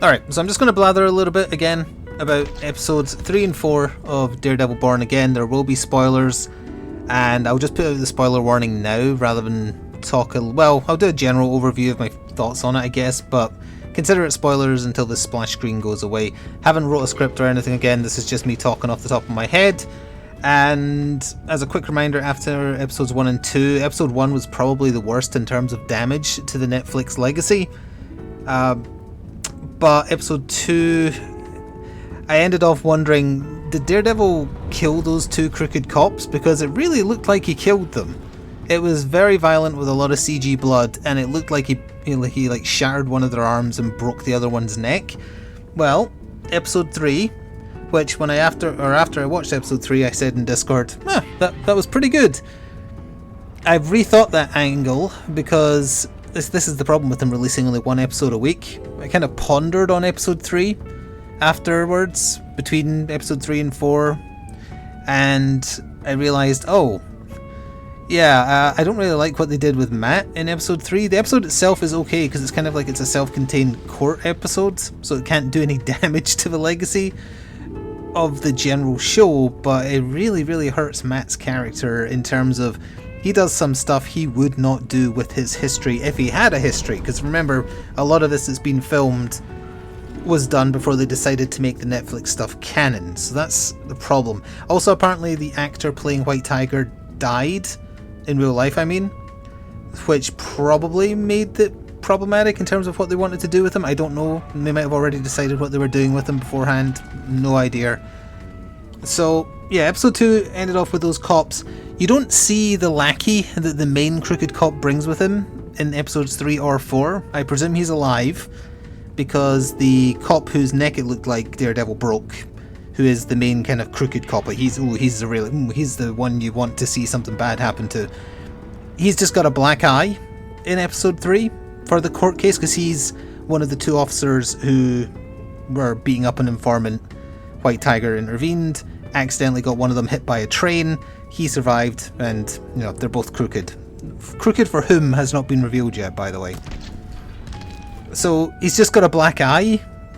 Alright, so I'm just going to blather a little bit again about episodes 3 and 4 of Daredevil Born Again. There will be spoilers, and I'll just put out the spoiler warning now rather than talk. Well, I'll do a general overview of my thoughts on it, I guess, but consider it spoilers until the splash screen goes away. Haven't wrote a script or anything again, this is just me talking off the top of my head. And as a quick reminder, after episodes 1 and 2, episode 1 was probably the worst in terms of damage to the Netflix legacy. But episode 2, I ended off wondering, did Daredevil kill those two crooked cops? Because it really looked like he killed them. It was very violent with a lot of CG blood, and it looked like he like shattered one of their arms and broke the other one's neck. Well, episode 3, which when after I watched episode 3, I said in Discord, that was pretty good. I've rethought that angle because this is the problem with them releasing only one episode a week. I kind of pondered on episode 3 afterwards, between episode 3 and 4, and I realised, I don't really like what they did with Matt in episode 3. The episode itself is okay because it's kind of like it's a self-contained court episode, so it can't do any damage to the legacy of the general show, but it really, really hurts Matt's character in terms of he does some stuff he would not do with his history if he had a history, because remember, a lot of this that's been filmed was done before they decided to make the Netflix stuff canon, so that's the problem. Also, apparently the actor playing White Tiger died in real life, which probably made it problematic in terms of what they wanted to do with him. I don't know, they might have already decided what they were doing with him beforehand, no idea. So yeah, episode 2 ended off with those cops. You don't see the lackey that the main crooked cop brings with him in episodes 3 or 4. I presume he's alive, because the cop whose neck it looked like Daredevil broke, who is the main kind of crooked cop, like he's the one you want to see something bad happen to. He's just got a black eye in episode 3 for the court case, because he's one of the two officers who were beating up an informant. White Tiger intervened, accidentally got one of them hit by a train. He survived, and they're both crooked. Crooked for whom has not been revealed yet, by the way. So he's just got a black eye,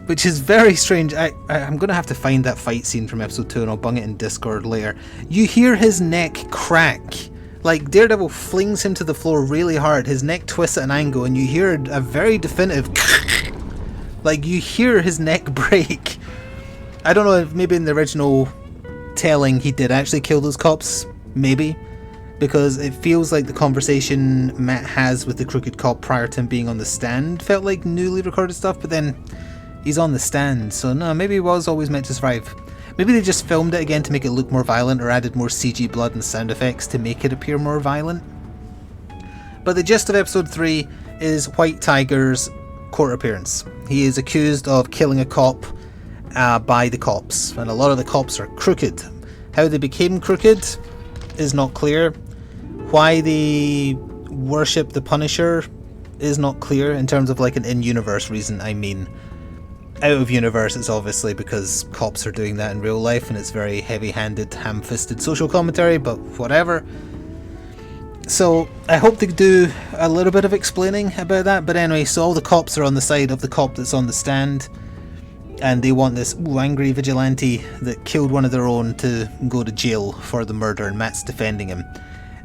which is very strange. I'm going to have to find that fight scene from episode 2 and I'll bung it in Discord later. You hear his neck crack. Like, Daredevil flings him to the floor really hard, his neck twists at an angle, and you hear a very definitive like, you hear his neck break. I don't know if maybe in the original telling he did actually kill those cops, maybe, because it feels like the conversation Matt has with the crooked cop prior to him being on the stand felt like newly recorded stuff, but then he's on the stand, so no, maybe he was always meant to survive. Maybe they just filmed it again to make it look more violent, or added more CG blood and sound effects to make it appear more violent. But the gist of episode 3 is White Tiger's court appearance. He is accused of killing a cop by the cops, and a lot of the cops are crooked. How they became crooked is not clear. Why they worship the Punisher is not clear in terms of like an in-universe reason. Out of universe, it's obviously because cops are doing that in real life, and it's very heavy-handed, ham-fisted social commentary, but whatever. So I hope they do a little bit of explaining about that. But anyway, so all the cops are on the side of the cop that's on the stand, and they want this angry vigilante that killed one of their own to go to jail for the murder, and Matt's defending him.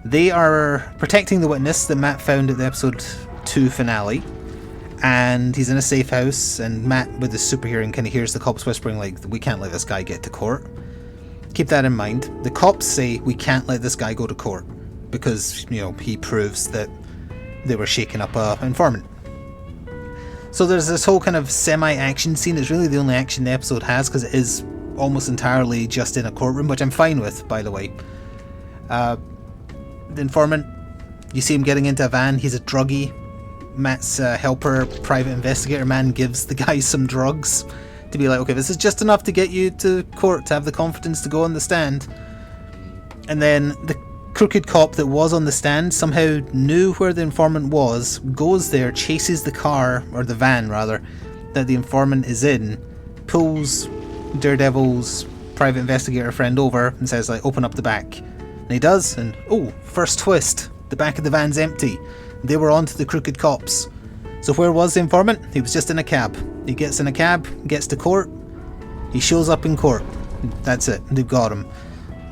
They are protecting the witness that Matt found at the episode 2 finale, and he's in a safe house, and Matt, with his super hearing, kind of hears the cops whispering like, we can't let this guy get to court. Keep that in mind. The cops say we can't let this guy go to court because, he proves that they were shaking up an informant. So there's this whole kind of semi-action scene. It's really the only action the episode has, because it is almost entirely just in a courtroom, which I'm fine with, by the way. The informant, you see him getting into a van. He's a druggie. Matt's helper, private investigator man, gives the guy some drugs to be like, okay, this is just enough to get you to court, to have the confidence to go on the stand. And then the crooked cop that was on the stand somehow knew where the informant was, goes there, chases the car, or the van rather, that the informant is in, pulls Daredevil's private investigator friend over and says like, open up the back. And he does, and first twist, the back of the van's empty. They were onto the crooked cops. So where was the informant? He was just in a cab. He gets in a cab, gets to court, he shows up in court. That's it, they've got him.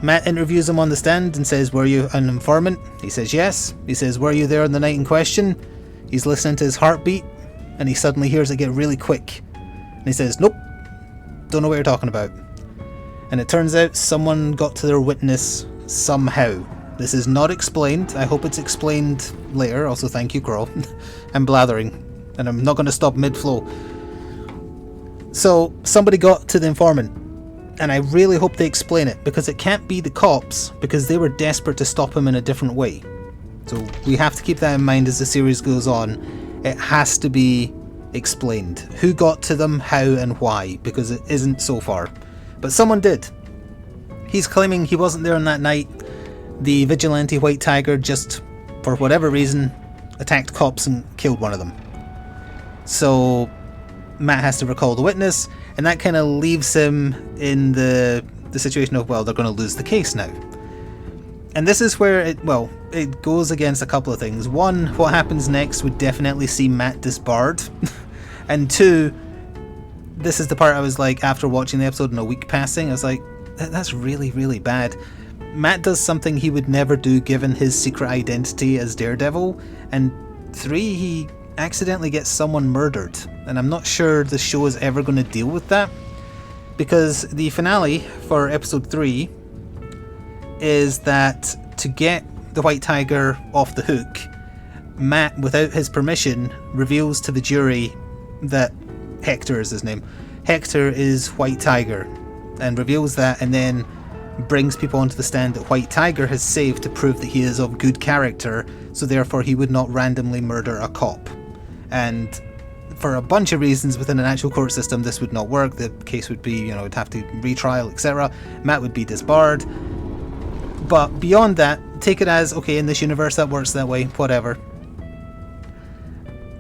Matt interviews him on the stand and says, were you an informant? He says yes. He says, were you there on the night in question? He's listening to his heartbeat, and he suddenly hears it get really quick. And he says, nope, don't know what you're talking about. And it turns out someone got to their witness somehow. This is not explained. I hope it's explained later. Also, thank you, Carl. I'm blathering, and I'm not going to stop mid-flow. So, somebody got to the informant, and I really hope they explain it, because it can't be the cops, because they were desperate to stop him in a different way. So, we have to keep that in mind as the series goes on. It has to be explained. Who got to them, how, and why, because it isn't so far. But someone did. He's claiming he wasn't there on that night. The vigilante White Tiger just, for whatever reason, attacked cops and killed one of them. So Matt has to recall the witness, and that kind of leaves him in the situation of, well, they're going to lose the case now. And this is where it goes against a couple of things. One, what happens next would definitely see Matt disbarred. And two, this is the part I was like, after watching the episode and a week passing, I was like, that's really, really bad. Matt does something he would never do given his secret identity as Daredevil. And 3, he accidentally gets someone murdered. And I'm not sure the show is ever going to deal with that. Because the finale for episode 3 is that to get the White Tiger off the hook, Matt, without his permission, reveals to the jury that Hector is his name. Hector is White Tiger, and reveals that, and then brings people onto the stand that White Tiger has saved to prove that he is of good character, so therefore he would not randomly murder a cop. And for a bunch of reasons within an actual court system, this would not work. The case would be, it'd have to retrial, etc. Matt would be disbarred. But beyond that, take it as, okay, in this universe that works that way, whatever.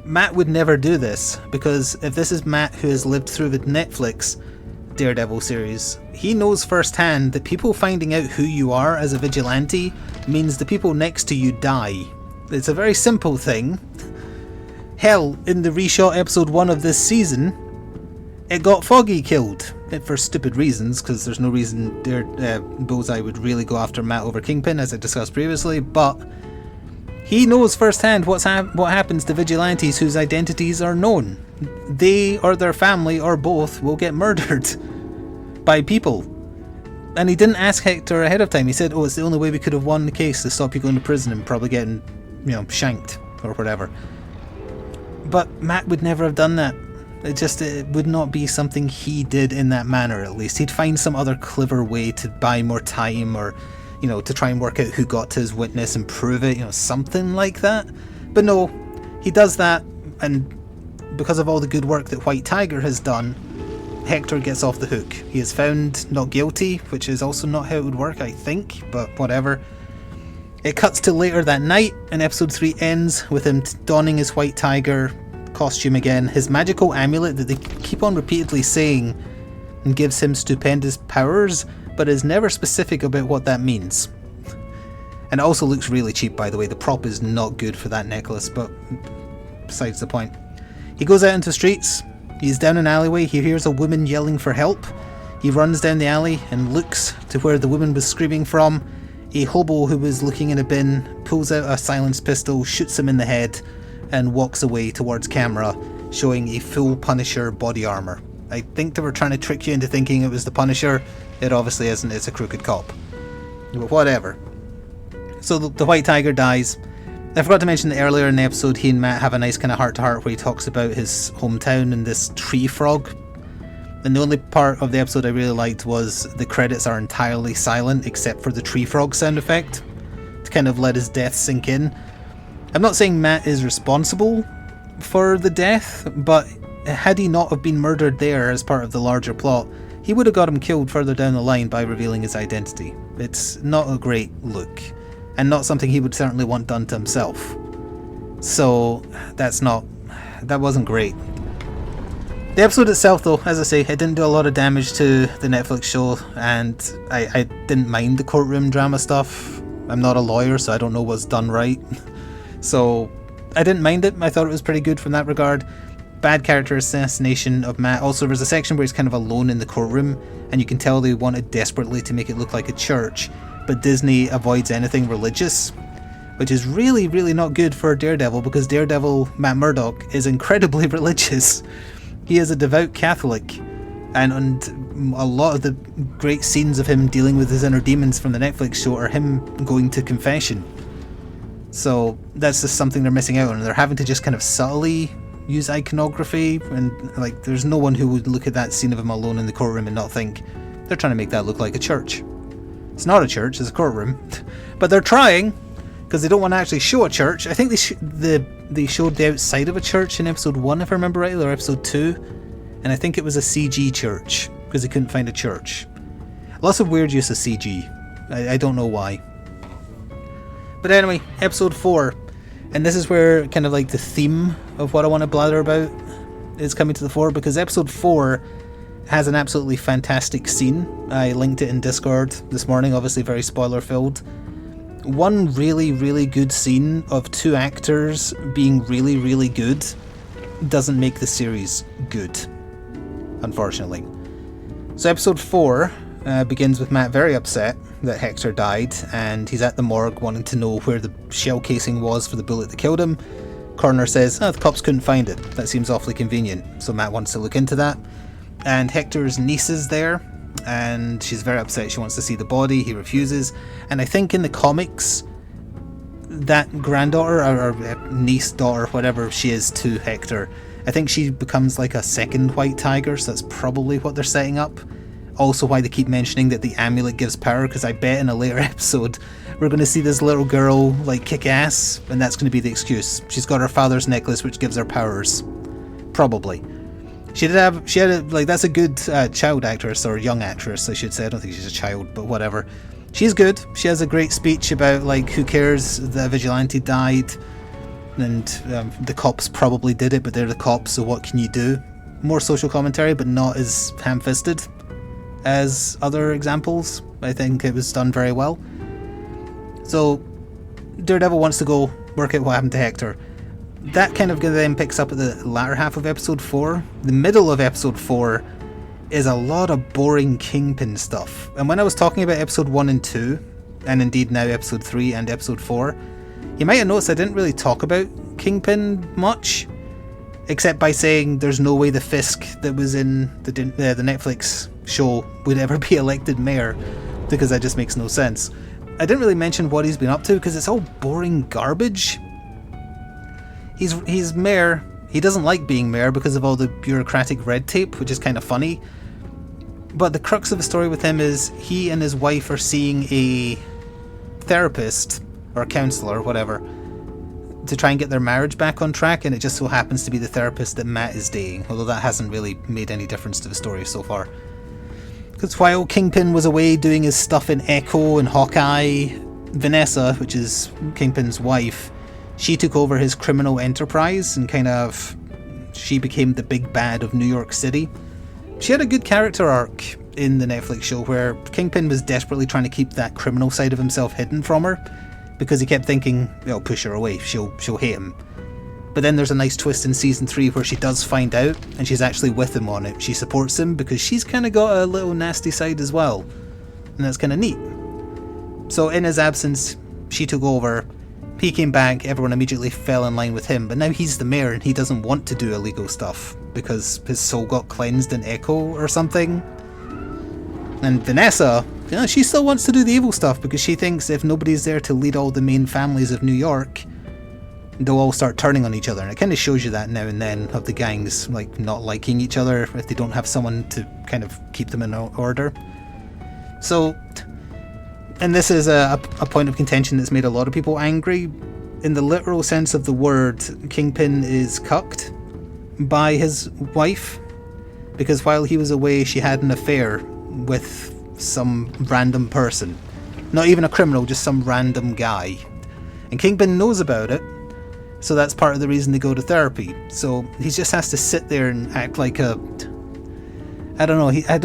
Matt would never do this, because if this is Matt who has lived through the Netflix Daredevil series, he knows firsthand that people finding out who you are as a vigilante means the people next to you die. It's a very simple thing. Hell, in the reshot episode 1 of this season, it got Foggy killed. For stupid reasons, because there's no reason Bullseye would really go after Matt over Kingpin, as I discussed previously, but he knows firsthand what happens to vigilantes whose identities are known. They or their family or both will get murdered by people. And he didn't ask Hector ahead of time. He said, it's the only way we could have won the case to stop you going to prison and probably getting, shanked or whatever. But Matt would never have done that. It would not be something he did in that manner, at least. He'd find some other clever way to buy more time, or to try and work out who got to his witness and prove it, something like that. But no, he does that, and because of all the good work that White Tiger has done, Hector gets off the hook. He is found not guilty, which is also not how it would work, I think, but whatever. It cuts to later that night, and episode 3 ends with him donning his White Tiger costume again, his magical amulet that they keep on repeatedly saying and gives him stupendous powers, but is never specific about what that means. And it also looks really cheap, by the way. The prop is not good for that necklace, but besides the point. He goes out into the streets, he's down an alleyway, he hears a woman yelling for help. He runs down the alley and looks to where the woman was screaming from. A hobo who was looking in a bin pulls out a silenced pistol, shoots him in the head, and walks away towards camera, showing a full Punisher body armor. I think they were trying to trick you into thinking it was the Punisher. It obviously isn't, it's a crooked cop. But whatever. So the White Tiger dies. I forgot to mention that earlier in the episode he and Matt have a nice kind of heart-to-heart where he talks about his hometown and this tree frog. And the only part of the episode I really liked was the credits are entirely silent except for the tree frog sound effect, to kind of let his death sink in. I'm not saying Matt is responsible for the death, but had he not have been murdered there as part of the larger plot, he would have got him killed further down the line by revealing his identity. It's not a great look, and not something he would certainly want done to himself. So that wasn't great. The episode itself, though, as I say, it didn't do a lot of damage to the Netflix show, and I didn't mind the courtroom drama stuff. I'm not a lawyer, so I don't know what's done right. So I didn't mind it. I thought it was pretty good from that regard. Bad character assassination of Matt. Also, there's a section where he's kind of alone in the courtroom, and you can tell they wanted desperately to make it look like a church, but Disney avoids anything religious, which is really, really not good for Daredevil, because Daredevil, Matt Murdock, is incredibly religious. He is a devout Catholic, and a lot of the great scenes of him dealing with his inner demons from the Netflix show are him going to confession. So that's just something they're missing out on. They're having to just kind of subtly use iconography, and like there's no one who would look at that scene of him alone in the courtroom and not think they're trying to make that look like a church. It's not a church, it's a courtroom, but they're trying, because they don't want to actually show a church. I think they showed the outside of a church in episode 1, if I remember rightly, or episode 2, and I think it was a CG church because they couldn't find a church. Lots of weird use of CG. I don't know why. But anyway, episode 4, and this is where kind of like the theme of what I want to blather about is coming to the fore, because episode 4 has an absolutely fantastic scene. I linked it in Discord this morning, obviously very spoiler filled. One really, really good scene of two actors being really, really good doesn't make the series good, unfortunately. So episode 4 begins with Matt very upset that Hector died, and he's at the morgue wanting to know where the shell casing was for the bullet that killed him. Coroner says, the cops couldn't find it. That seems awfully convenient. So Matt wants to look into that. And Hector's niece is there, and she's very upset. She wants to see the body. He refuses. And I think in the comics, that granddaughter, or niece, daughter, whatever she is to Hector, I think she becomes like a second White Tiger, so that's probably what they're setting up. Also why they keep mentioning that the amulet gives power, because I bet in a later episode we're going to see this little girl like kick ass, and that's going to be the excuse. She's got her father's necklace which gives her powers. Probably. That's a good child actress, or young actress I should say. I don't think she's a child, but whatever. She's good. She has a great speech about like who cares that a vigilante died, and the cops probably did it, but they're the cops, so what can you do? More social commentary, but not as ham-fisted as other examples. I think it was done very well. So Daredevil wants to go work out what happened to Hector. That kind of then picks up at the latter half of episode 4. The middle of episode 4 is a lot of boring Kingpin stuff. And when I was talking about episode 1 and 2, and indeed now episode 3 and episode 4, you might have noticed I didn't really talk about Kingpin much, except by saying there's no way the Fisk that was in the Netflix show would ever be elected mayor, because that just makes no sense. I didn't really mention what he's been up to because it's all boring garbage. He's mayor. He doesn't like being mayor because of all the bureaucratic red tape, which is kind of funny. But the crux of the story with him is he and his wife are seeing a therapist or a counsellor, whatever, to try and get their marriage back on track, and it just so happens to be the therapist that Matt is dating, although that hasn't really made any difference to the story so far. Because while Kingpin was away doing his stuff in Echo and Hawkeye, Vanessa, which is Kingpin's wife, she took over his criminal enterprise and she became the big bad of New York City. She had a good character arc in the Netflix show where Kingpin was desperately trying to keep that criminal side of himself hidden from her, because he kept thinking, push her away, she'll hate him. But then there's a nice twist in season 3 where she does find out, and she's actually with him on it. She supports him because she's kind of got a little nasty side as well, and that's kind of neat. So in his absence, she took over, he came back, everyone immediately fell in line with him, but now he's the mayor and he doesn't want to do illegal stuff because his soul got cleansed in Echo or something. And Vanessa, she still wants to do the evil stuff because she thinks if nobody's there to lead all the main families of New York, they'll all start turning on each other. And it kind of shows you that now and then, of the gangs like not liking each other if they don't have someone to kind of keep them in order. So, and this is a point of contention that's made a lot of people angry. In the literal sense of the word, Kingpin is cucked by his wife, because while he was away she had an affair with some random person. Not even a criminal, just some random guy. And Kingpin knows about it, so that's part of the reason they go to therapy. So he just has to sit there and act like a... I don't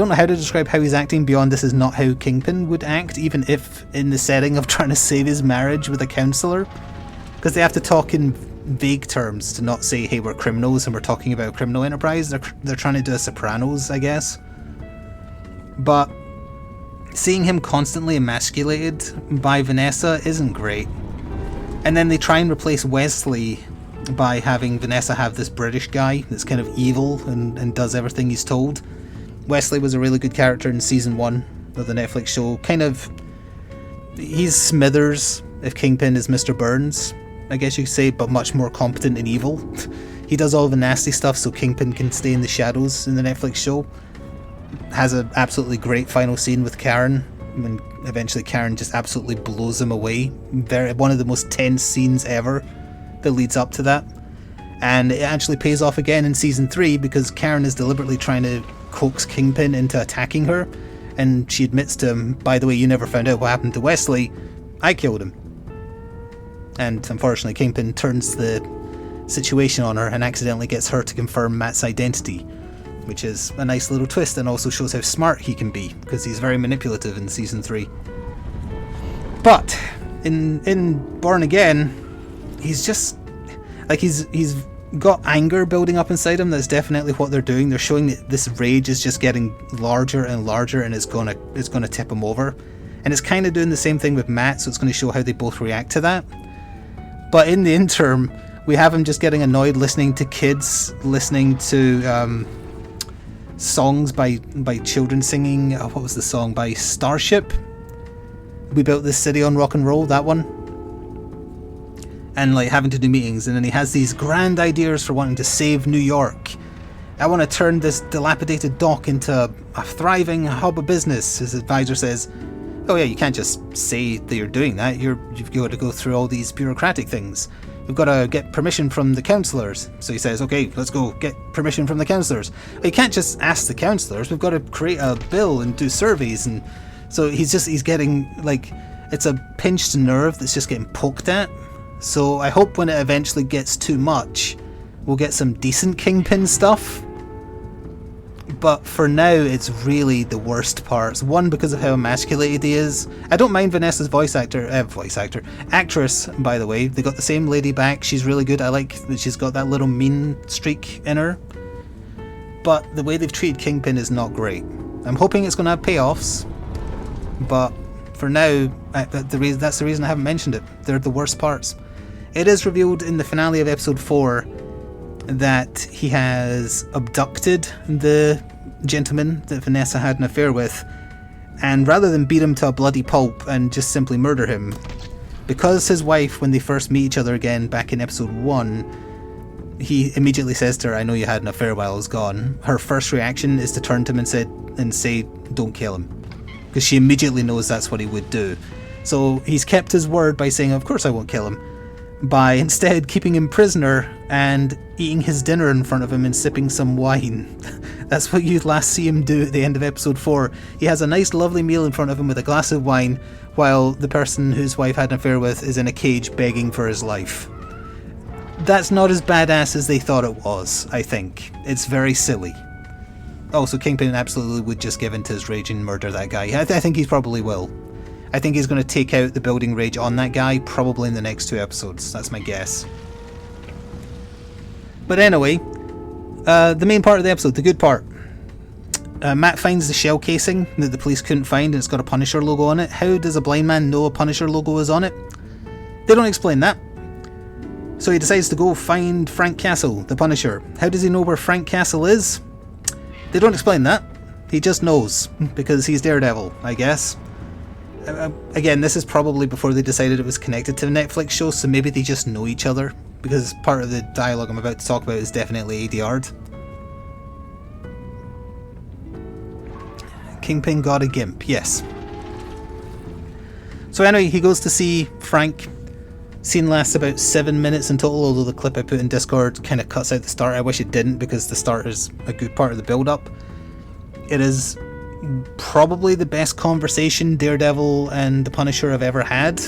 know how to describe how he's acting beyond this is not how Kingpin would act, even if in the setting of trying to save his marriage with a counsellor. Because they have to talk in vague terms to not say, hey, we're criminals and we're talking about a criminal enterprise. They're trying to do a Sopranos, I guess. But seeing him constantly emasculated by Vanessa isn't great. And then they try and replace Wesley by having Vanessa have this British guy that's kind of evil and does everything he's told. Wesley was a really good character in season 1 of the Netflix show. Kind of, he's Smithers if Kingpin is Mr. Burns, I guess you could say, but much more competent and evil. He does all the nasty stuff so Kingpin can stay in the shadows in the Netflix show. Has an absolutely great final scene with Karen, when eventually Karen just absolutely blows him away. One of the most tense scenes ever that leads up to that. And it actually pays off again in season 3 because Karen is deliberately trying to coax Kingpin into attacking her, and she admits to him, by the way, you never found out what happened to Wesley. I killed him. And unfortunately Kingpin turns the situation on her and accidentally gets her to confirm Matt's identity, which is a nice little twist and also shows how smart he can be, because he's very manipulative in season 3. But in Born Again, he's just like he's got anger building up inside him. That's definitely what they're doing. They're showing that this rage is just getting larger and larger, and it's gonna tip him over. And it's kind of doing the same thing with Matt, so it's going to show how they both react to that. But in the interim, we have him just getting annoyed listening to kids, listening to songs by children singing. What was the song by Starship? We built this city on rock and roll, that one. And like having to do meetings, and then he has these grand ideas for wanting to save New York. I want to turn this dilapidated dock into a thriving hub of business. His advisor says, oh yeah, you can't just say that you're doing that. You've got to go through all these bureaucratic things. We've got to get permission from the councillors. So he says, okay, let's go get permission from the councillors. But you can't just ask the councillors. We've got to create a bill and do surveys. And so he's getting like, it's a pinched nerve that's just getting poked at. So I hope when it eventually gets too much, we'll get some decent Kingpin stuff. But for now, it's really the worst parts. One, because of how emasculated he is. I don't mind Vanessa's actress, by the way. They got the same lady back. She's really good. I like that she's got that little mean streak in her. But the way they've treated Kingpin is not great. I'm hoping it's going to have payoffs. But for now, that's the reason I haven't mentioned it. They're the worst parts. It is revealed in the finale of episode 4 that he has abducted the gentleman that Vanessa had an affair with, and rather than beat him to a bloody pulp and just simply murder him, because his wife, when they first meet each other again back in episode 1, he immediately says to her, I know you had an affair while I was gone. Her first reaction is to turn to him and say, don't kill him, because she immediately knows that's what he would do. So he's kept his word by saying, of course I won't kill him, by instead keeping him prisoner and eating his dinner in front of him and sipping some wine. That's what you last see him do at the end of episode 4. He has a nice lovely meal in front of him with a glass of wine, while the person whose wife had an affair with is in a cage begging for his life. That's not as badass as they thought it was, I think. It's very silly. Oh, so Kingpin absolutely would just give in to his rage and murder that guy. I think he probably will. I think he's going to take out the building rage on that guy, probably in the next 2 episodes. That's my guess. But anyway, the main part of the episode, the good part. Matt finds the shell casing that the police couldn't find, and it's got a Punisher logo on it. How does a blind man know a Punisher logo is on it? They don't explain that. So he decides to go find Frank Castle, the Punisher. How does he know where Frank Castle is? They don't explain that. He just knows, because he's Daredevil, I guess. Again, this is probably before they decided it was connected to the Netflix show, so maybe they just know each other, because part of the dialogue I'm about to talk about is definitely ADR'd. Kingpin got a gimp, yes. So anyway, he goes to see Frank. Scene lasts about 7 minutes in total, although the clip I put in Discord kind of cuts out the start. I wish it didn't, because the start is a good part of the build-up. It is probably the best conversation Daredevil and the Punisher have ever had.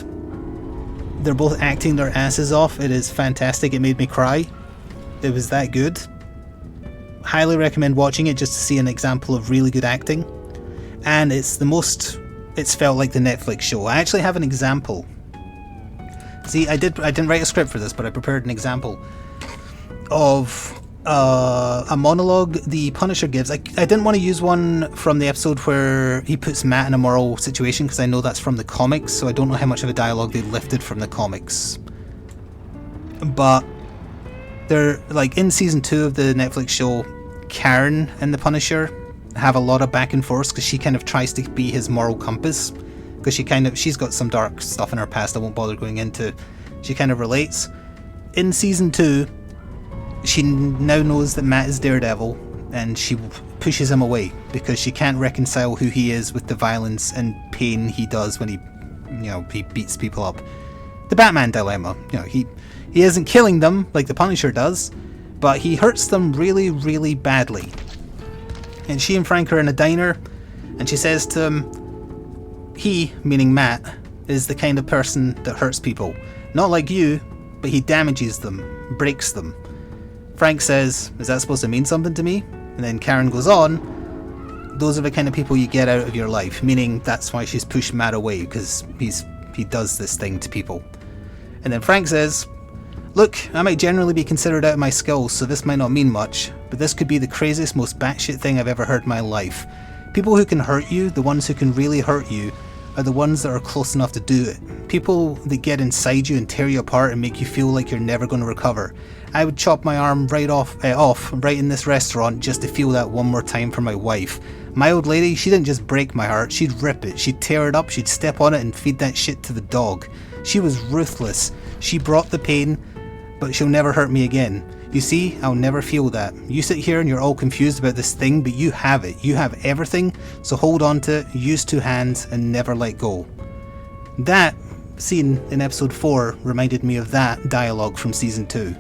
They're both acting their asses off. It is fantastic. It made me cry. It was that good. Highly recommend watching it just to see an example of really good acting. And it's felt like the Netflix show. I actually have an example. See, I didn't write a script for this, but I prepared an example of a monologue the Punisher gives. I didn't want to use one from the episode where he puts Matt in a moral situation, because I know that's from the comics, so I don't know how much of a dialogue they lifted from the comics. But they're like in season 2 of the Netflix show, Karen and the Punisher have a lot of back and forth because she kind of tries to be his moral compass, because she's got some dark stuff in her past I won't bother going into. She kind of relates. In season 2, she now knows that Matt is Daredevil, and she pushes him away because she can't reconcile who he is with the violence and pain he does when he beats people up. The Batman dilemma. He isn't killing them like the Punisher does, but he hurts them really, really badly. And she and Frank are in a diner, and she says to him, he, meaning Matt, is the kind of person that hurts people. Not like you, but he damages them, breaks them. Frank says, is that supposed to mean something to me? And then Karen goes on, those are the kind of people you get out of your life, meaning that's why she's pushed Matt away, because he does this thing to people. And then Frank says, look, I might generally be considered out of my skills, so this might not mean much, but this could be the craziest, most batshit thing I've ever heard in my life. People who can hurt you, the ones who can really hurt you, are the ones that are close enough to do it. People that get inside you and tear you apart and make you feel like you're never going to recover. I would chop my arm off right in this restaurant just to feel that one more time for my wife. My old lady, she didn't just break my heart, she'd rip it, she'd tear it up, she'd step on it and feed that shit to the dog. She was ruthless. She brought the pain, but she'll never hurt me again. You see, I'll never feel that. You sit here and you're all confused about this thing, but you have it. You have everything, so hold on to it, use two hands, and never let go. That scene in episode 4 reminded me of that dialogue from season 2.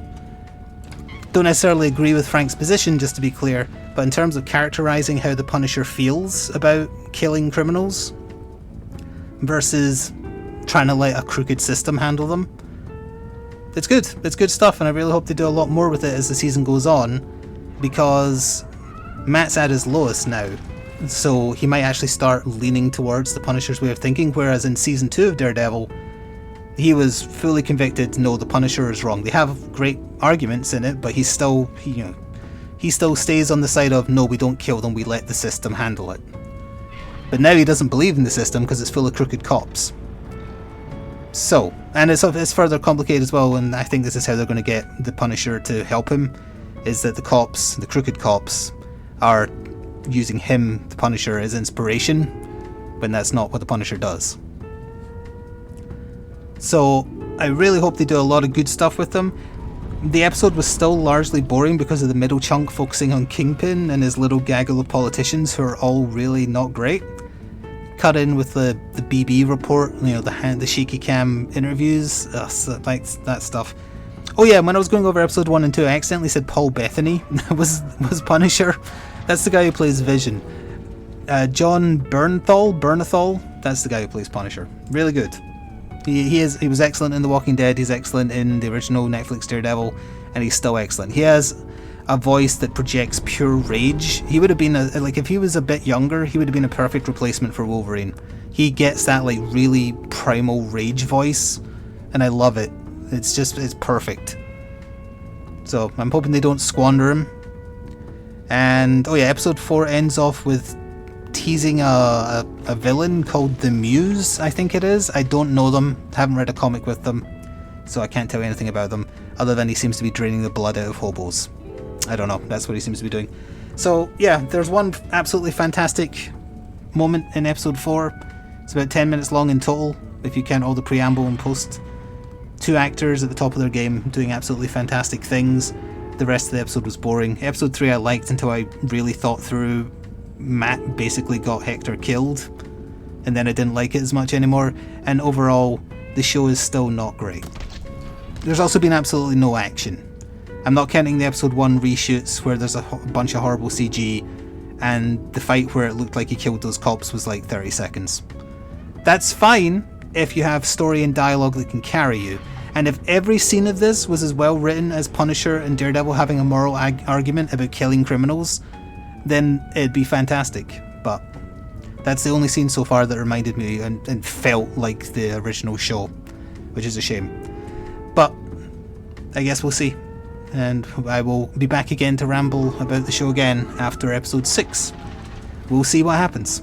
Don't necessarily agree with Frank's position, just to be clear, but in terms of characterizing how the Punisher feels about killing criminals versus trying to let a crooked system handle them, it's good. It's good stuff, and I really hope they do a lot more with it as the season goes on, because Matt's at his lowest now, so he might actually start leaning towards the Punisher's way of thinking, whereas in season 2 of Daredevil, he was fully convicted, no, the Punisher is wrong. They have great arguments in it, but he still stays on the side of, no, we don't kill them, we let the system handle it. But now he doesn't believe in the system because it's full of crooked cops. So, and it's further complicated as well, and I think this is how they're going to get the Punisher to help him, is that the crooked cops, are using him, the Punisher, as inspiration, when that's not what the Punisher does. So, I really hope they do a lot of good stuff with them. The episode was still largely boring because of the middle chunk focusing on Kingpin and his little gaggle of politicians who are all really not great. Cut in with the BB report, the shaky cam interviews, like that stuff. Oh yeah, when I was going over episode 1 and 2, I accidentally said Paul Bettany was Punisher. That's the guy who plays Vision. John Bernthal, that's the guy who plays Punisher. Really good. He was excellent in The Walking Dead, he's excellent in the original Netflix Daredevil, and he's still excellent. He has a voice that projects pure rage. He would have been, if he was a bit younger, he would have been a perfect replacement for Wolverine. He gets that really primal rage voice, and I love it. It's perfect. So I'm hoping they don't squander him. And oh yeah, episode 4 ends off with teasing a villain called the Muse, I think it is. I don't know them, haven't read a comic with them, so I can't tell you anything about them, other than he seems to be draining the blood out of hobos. I don't know, that's what he seems to be doing. So yeah, there's one absolutely fantastic moment in episode 4. It's about 10 minutes long in total, if you count all the preamble and post. 2 actors at the top of their game doing absolutely fantastic things. The rest of the episode was boring. Episode 3 I liked until I really thought through Matt basically got Hector killed, and then I didn't like it as much anymore, and overall the show is still not great. There's also been absolutely no action. I'm not counting the episode 1 reshoots where there's a bunch of horrible CG, and the fight where it looked like he killed those cops was like 30 seconds. That's fine if you have story and dialogue that can carry you, and if every scene of this was as well written as Punisher and Daredevil having a moral argument about killing criminals, then it'd be fantastic. But that's the only scene so far that reminded me and felt like the original show, which is a shame. I guess we'll see. And I will be back again to ramble about the show again after episode 6. We'll see what happens.